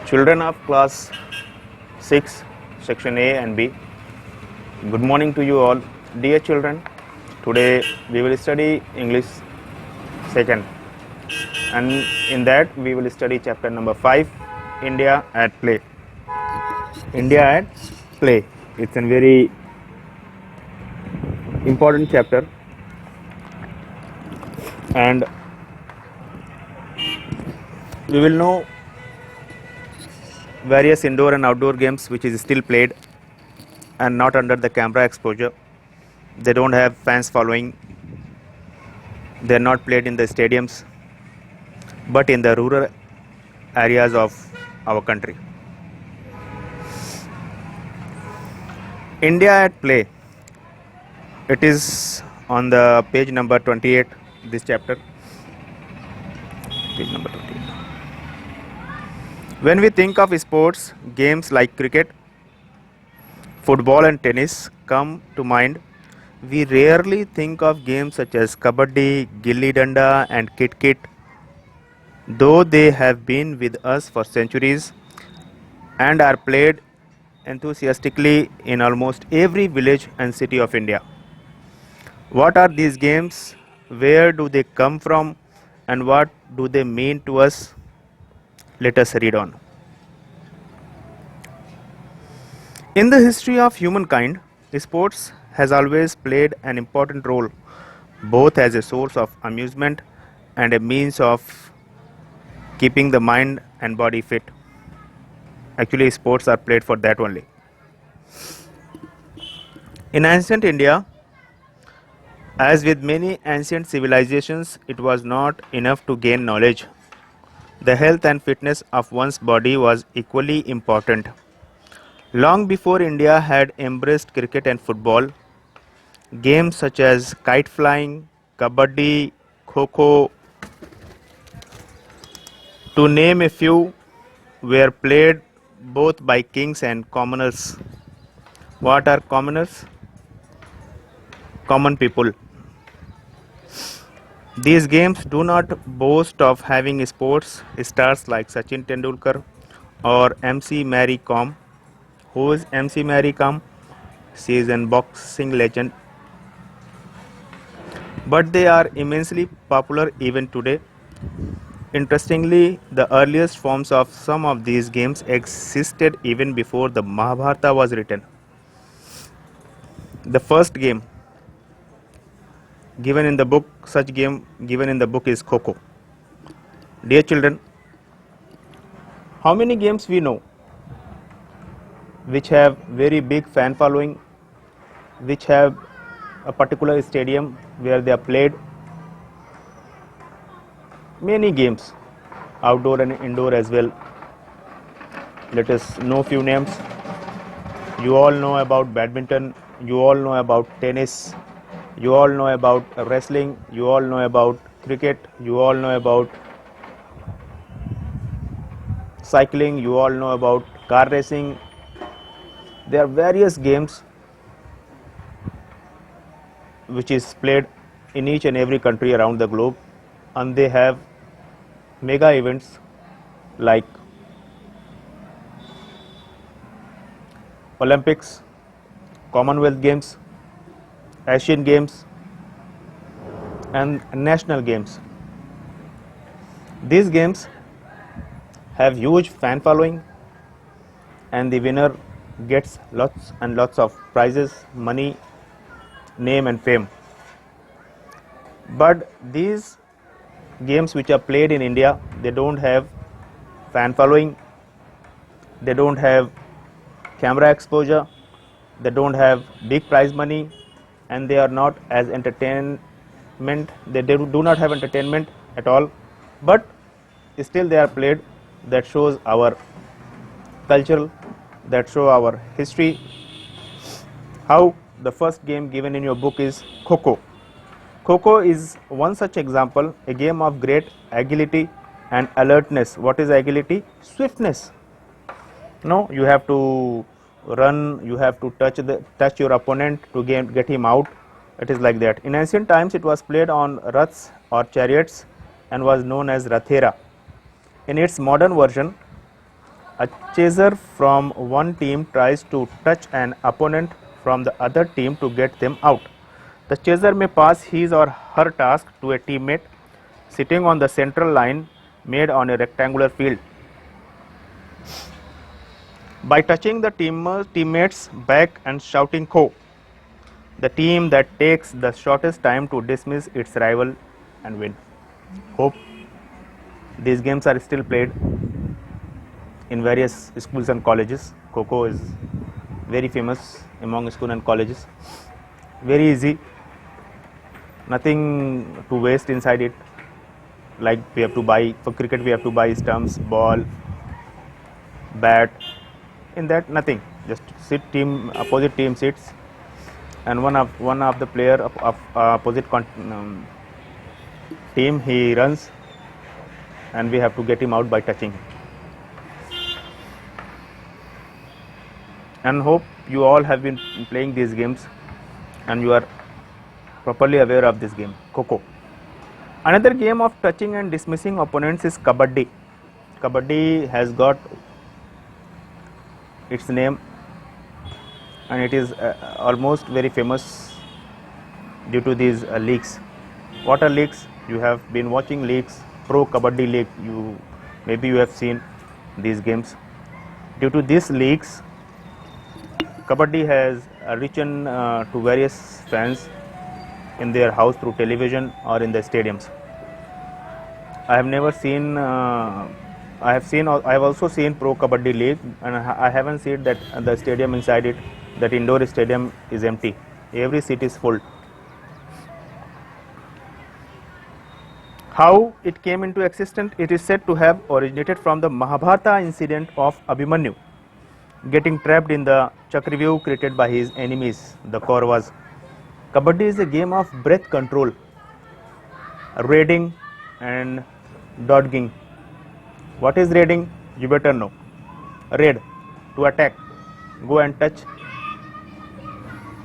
Children of class 6, section A and B, good morning to you all. Dear children, today we will study English second, and in that we will study chapter number 5, India at Play. India at Play. It's a very important chapter, and we will know various indoor and outdoor games which is still played and not under the camera exposure. They don't have fans following. They are not played in the stadiums, but in the rural areas of our country. India at Play. It is on the page number 28, this chapter. Page number 28. When we think of sports, games like cricket, football and tennis come to mind. We rarely think of games such as kabaddi, gilli danda and kit kit, though they have been with us for centuries and are played enthusiastically in almost every village and city of India. What are these games? Where do they come from? And what do they mean to us? Let us read on. In the history of humankind, sports has always played an important role, both as a source of amusement and a means of keeping the mind and body fit. Actually, sports are played for that only. In ancient India, as with many ancient civilizations, it was not enough to gain knowledge. The health and fitness of one's body was equally important. Long before India had embraced cricket and football, games such as kite flying, kabaddi, kho-kho, to name a few, were played both by kings and commoners. What are commoners? Common people. These games do not boast of having sports stars like Sachin Tendulkar or MC Mary Kom. Who is MC Mary Kom? She is a boxing legend. But they are immensely popular even today. Interestingly, the earliest forms of some of these games existed even before the Mahabharata was written. The first game given in the book, such game given in the book is Kho-Kho. Dear children, how many games we know which have very big fan following, which have a particular stadium where they are played? Many games, outdoor and indoor as well. Let us know few names. You all know about badminton, you all know about tennis, you all know about wrestling, you all know about cricket, you all know about cycling, you all know about car racing. There are various games which is played in each and every country around the globe, and they have mega events like Olympics, Commonwealth Games, Asian Games and national games. These games have huge fan following, and the winner gets lots and lots of prizes, money, name and fame. But these games which are played in India, they don't have fan following, they don't have camera exposure, they don't have big prize money, and they are not as entertainment, they do not have entertainment at all, but still they are played. That shows our culture, that show our history. How the first game given in your book is Kho-Kho. Kho-Kho is one such example, a game of great agility and alertness. What is agility? Swiftness. No, you have to run, you have to touch your opponent to get him out. It is like that. In ancient times, it was played on raths or chariots and was known as Rathera. In its modern version, A chaser from one team tries to touch an opponent from the other team to get them out. The chaser may pass his or her task to a teammate sitting on the central line made on a rectangular field. By touching the teammate's back and shouting "Ko," the team that takes the shortest time to dismiss its rival and win. Hope these games are still played in various schools and colleges. Kho is very famous among schools and colleges. Very easy, nothing to waste inside it. Like we have to buy for cricket, we have to buy stumps, ball, bat. In that, nothing. Just opposite team sits, and one of the player of opposite team, he runs, and we have to get him out by touching. And hope you all have been playing these games and you are properly aware of this game, Kho. Another game of touching and dismissing opponents is Kabaddi. Kabaddi has got its name, and it is almost very famous due to these leagues. What are leagues? You have been watching leagues, Pro Kabaddi League. Maybe you have seen these games. Due to these leagues, Kabaddi has reached to various fans in their house through television or in the stadiums. I have also seen Pro Kabaddi League, and I haven't seen that the stadium inside it, that indoor stadium is empty. Every seat is full. How it came into existence? It is said to have originated from the Mahabharata incident of Abhimanyu getting trapped in the Chakravyuh created by his enemies, the Kauravas. Kabaddi is a game of breath control, raiding and dodging. What is raiding? You better know. Raid, to attack, go and touch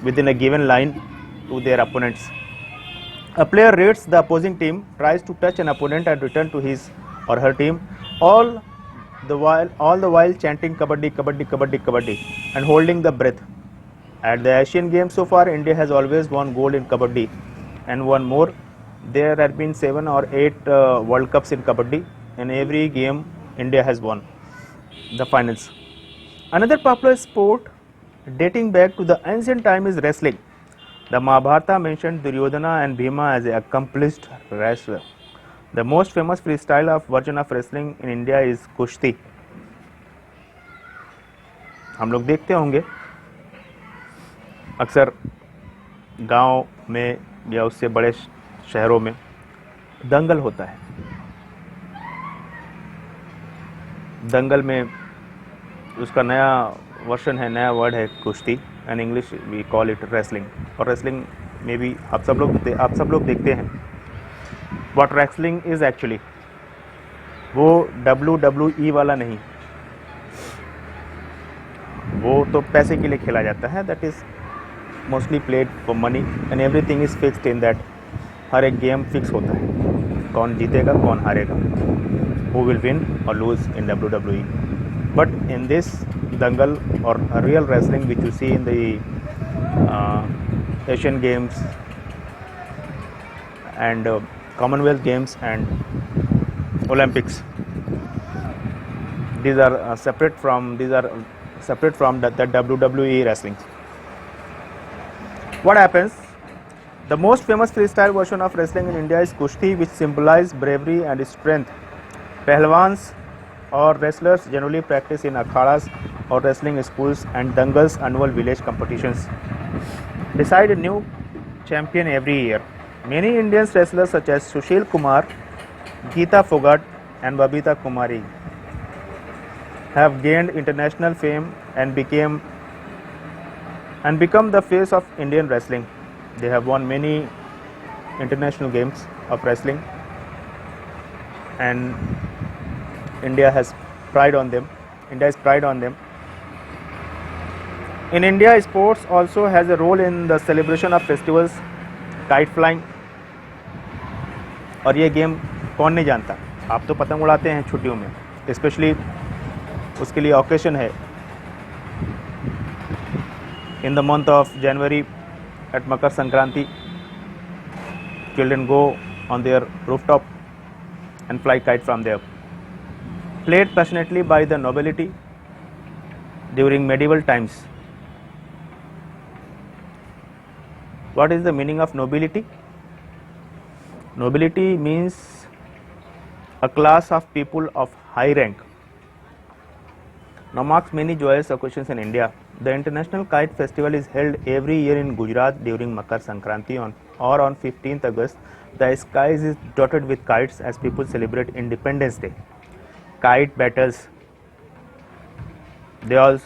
within a given line to their opponents. A player raids the opposing team, tries to touch an opponent and return to his or her team, all the while chanting Kabaddi, Kabaddi, Kabaddi, Kabaddi and holding the breath. At the Asian Games so far, India has always won gold in Kabaddi, and one more. There have been 7 or 8 World Cups in Kabaddi, and every game India has won the finals. Another popular sport dating back to the ancient time is wrestling. The Mahabharata mentioned Duryodhana and Bhima as accomplished wrestler. The most famous freestyle version of wrestling in India is कुश्ती. हम लोग देखते होंगे अक्सर गांव में या उससे बड़े शहरों में दंगल होता है. दंगल में उसका नया वर्जन है, नया वर्ड है कुश्ती, and English we call it wrestling. और रेसलिंग में भी आप सब लोग देखते हैं. व्हाट रेसलिंग इज एक्चुअली, वो WWE वाला नहीं, वो तो पैसे के लिए खेला जाता है. That is mostly played for money and everything is fixed in that. हर एक गेम फिक्स होता है, कौन जीतेगा कौन हारेगा, हु विल विन और lose in WWE. But in this dangal और real wrestling which you see in the Asian Games and Commonwealth Games and Olympics, these are separate from the WWE wrestling. What happens? The most famous freestyle version of wrestling in India is Kushti, which symbolizes bravery and strength. Pehlwans or wrestlers generally practice in akhadas or wrestling schools and dangals, annual village competitions. Decide a new champion every year. Many Indian wrestlers such as Sushil Kumar, Geeta Fogart and Babita Kumari have gained international fame and become the face of Indian wrestling. They have won many international games of wrestling, and India has pride on them. In India, sports also has a role in the celebration of festivals, kite flying. और ये game कौन नहीं जानता. आप तो पतंग उड़ाते हैं छुट्टियों में, स्पेशली उसके लिए ओकेशन है. In the month of January at Makar Sankranti, children go on their rooftop and fly kite from there. Played passionately by the nobility during medieval times. What is the meaning of nobility? Nobility means a class of people of high rank. Now marks many joyous occasions in India. The International Kite Festival is held every year in Gujarat during Makar Sankranti on 15th August. The skies is dotted with kites as people celebrate Independence Day. Kite battles. They are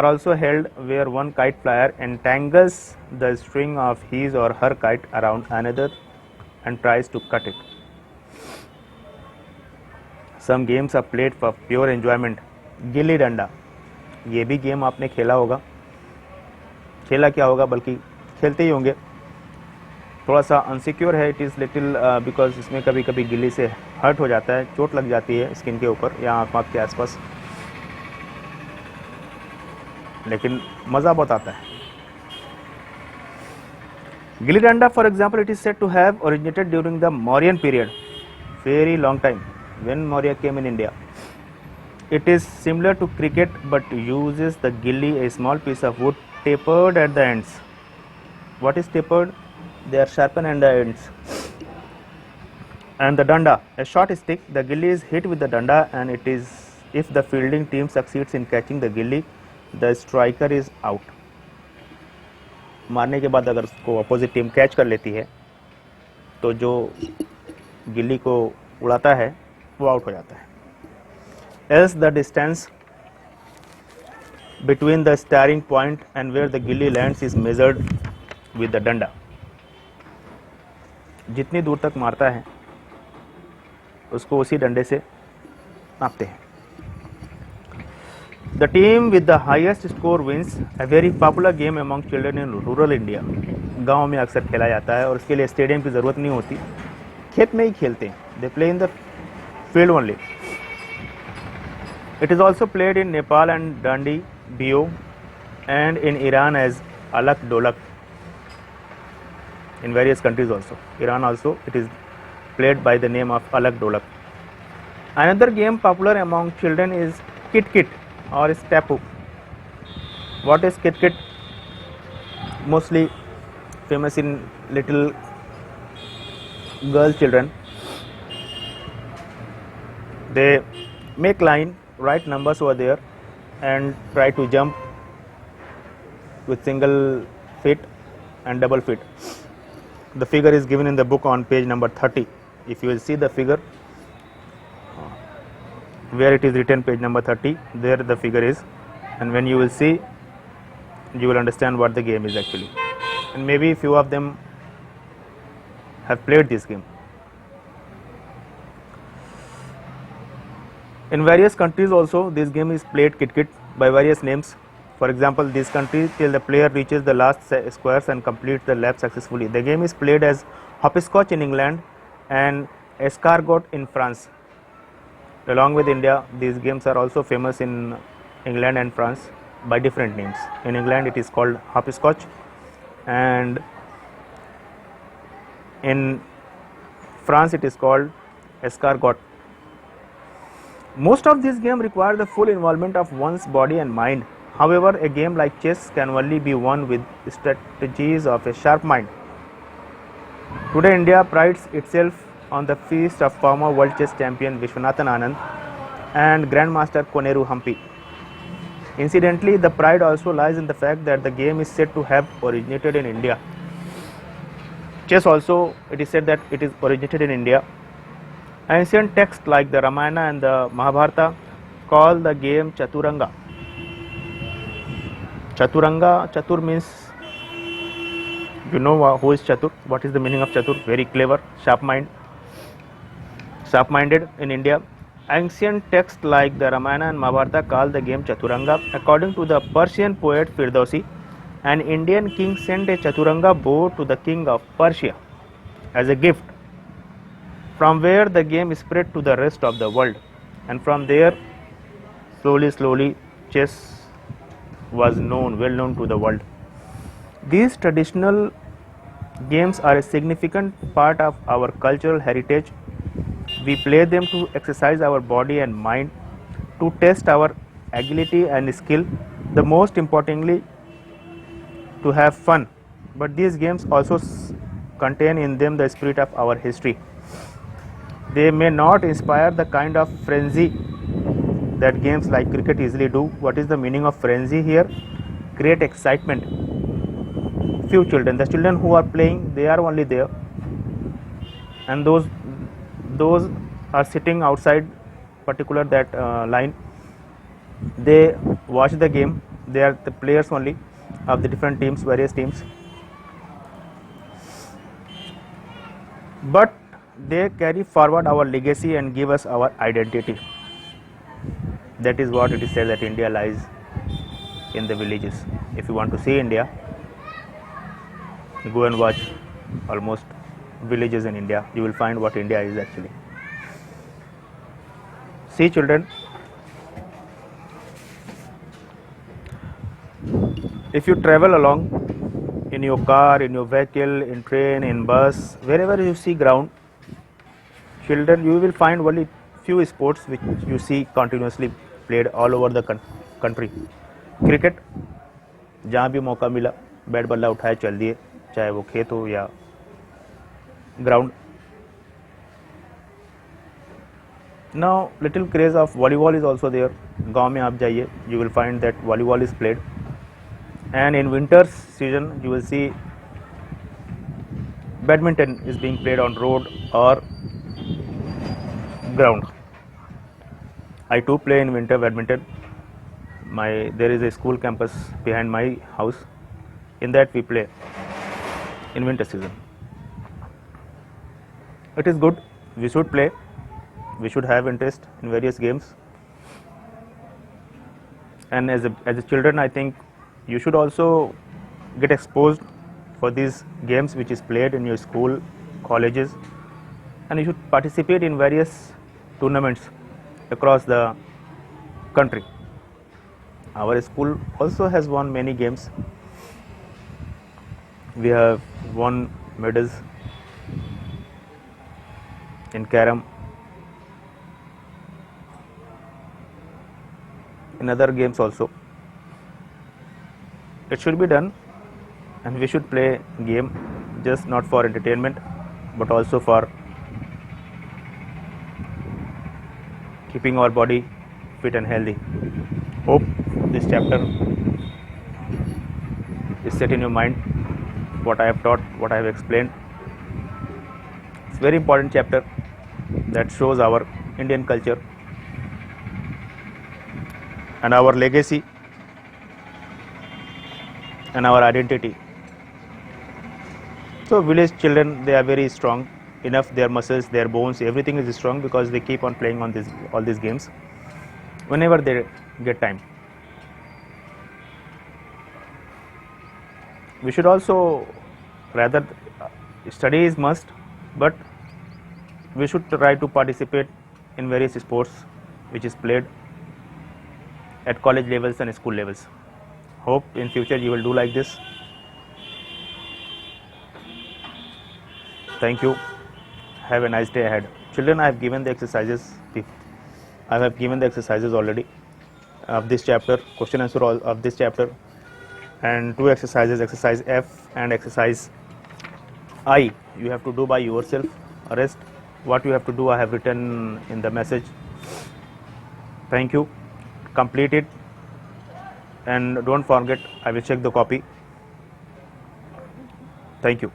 also held where one kite flyer entangles the string of his or her kite around another and tries to cut it. Some games are played for pure enjoyment. Gilli danda, ये भी game आपने खेला होगा. खेला क्या होगा, बल्कि खेलते ही होंगे. थोड़ा सा अनसिक्योर है. इट इज़ लिटिल बिकॉज इसमें कभी कभी गिल्ली से हर्ट हो जाता है, चोट लग जाती है स्किन के ऊपर या आँख के आसपास, लेकिन मज़ा बहुत आता है. Gilli danda, for example, it is said to have originated during the Mauryan period, very long time, when Maurya came in India. It is similar to cricket but uses the gilli, a small piece of wood tapered at the ends. What is tapered? They are sharpened at the ends. And the danda, a short stick. The gilli is hit with the danda, and it is, if the fielding team succeeds in catching the gilli, the striker is out. मारने के बाद अगर उसको opposite team catch कर लेती है तो जो गिल्ली को उड़ाता है वो आउट हो जाता है. Else the distance between the starting point and where the gilli lands is measured with the danda. जितनी दूर तक मारता है उसको उसी डंडे से नापते हैं. The team with the highest score wins. A very popular game among children in rural India. गाँव में अक्सर खेला जाता है और उसके लिए स्टेडियम की ज़रूरत नहीं होती, खेत में ही खेलते हैं. They play in the field only. It is also played in Nepal and Dandi, Bio, and in Iran as Alak Dolak. In various countries also. Iran also it is played by the name of Alak Dolak. Another game popular among children is Kit Kit or Stapu. What is Kit Kit? Mostly famous in little girl children. They make line, write numbers over there and try to jump with single feet and double feet. The figure is given in the book on page number 30. If you will see the figure where it is written, page number 30, there the figure is, and when you will see, you will understand what the game is actually, and maybe few of them have played this game. In various countries also this game is played Kit Kit by various names. For example, this country till the player reaches the last squares and completes the lap successfully. The game is played as hopscotch in England and escargot in France. Along with India, these games are also famous in England and France by different names. In England it is called hopscotch and in France it is called escargot. Most of these games require the full involvement of one's body and mind. However, a game like chess can only be won with strategies of a sharp mind. Today, India prides itself on the feast of former world chess champion Vishwanathan Anand and Grandmaster Koneru Hampi. Incidentally, the pride also lies in the fact that the game is said to have originated in India. Chess also, it is said that it is originated in India. Ancient texts like the Ramayana and the Mahabharata call the game Chaturanga. Chaturanga, Chatur means, you know who is Chatur, what is the meaning of Chatur? Very clever, sharp-minded in India. Ancient texts like the Ramayana and Mahabharata call the game Chaturanga. According to the Persian poet Firdausi, an Indian king sent a Chaturanga board to the king of Persia as a gift, from where the game spread to the rest of the world, and from there slowly chess was well known to the world. These traditional games are a significant part of our cultural heritage. We play them to exercise our body and mind, to test our agility and skill, the most importantly to have fun. But these games also contain in them the spirit of our history. They may not inspire the kind of frenzy that games like cricket easily do. What is the meaning of frenzy here? Create excitement. Few children, the children who are playing, they are only there, and those are sitting outside particular that line. They watch the game. They are the players only of the different teams, various teams, but they carry forward our legacy and give us our identity. That is what it is said, that India lies in the villages. If you want to see India, go and watch almost villages in India. You will find what India is actually. See children, if you travel along in your car, in your vehicle, in train, in bus, wherever you see ground, children, you will find only few sports which you see continuously played all over the country. Cricket, जहाँ भी मौका मिला bat बल्ला उठाए चल दिए, चाहे वो खेत हो या ground. Now little craze of volleyball is also there. गांव में आप जाइए, you will find that volleyball is played, and in winter season you will see badminton is being played on road or ground. I too play in winter badminton. There is a school campus behind my house. In that we play in winter season. It is good. We should play. We should have interest in various games. And as a children, I think you should also get exposed for these games which is played in your school, colleges, and you should participate in various tournaments across the country. Our school also has won many games. We have won medals in carom, in other games also. It should be done, and we should play game just not for entertainment but also for keeping our body fit and healthy. Hope this chapter is set in your mind, what I have taught, what I have explained. It's a very important chapter that shows our Indian culture and our legacy and our identity. So village children, they are very strong enough, their muscles, their bones, everything is strong because they keep on playing on all these games whenever they get time. We should also, rather, study is must, but we should try to participate in various sports which is played at college levels and school levels. Hope in future you will do like this. Thank you. Have a nice day ahead. Children, I have given the exercises. I have given the exercises already of this chapter, question answer of this chapter, and two exercises, exercise F and exercise I. You have to do by yourself. Rest, what you have to do, I have written in the message. Thank you. Complete it, and don't forget, I will check the copy. Thank you.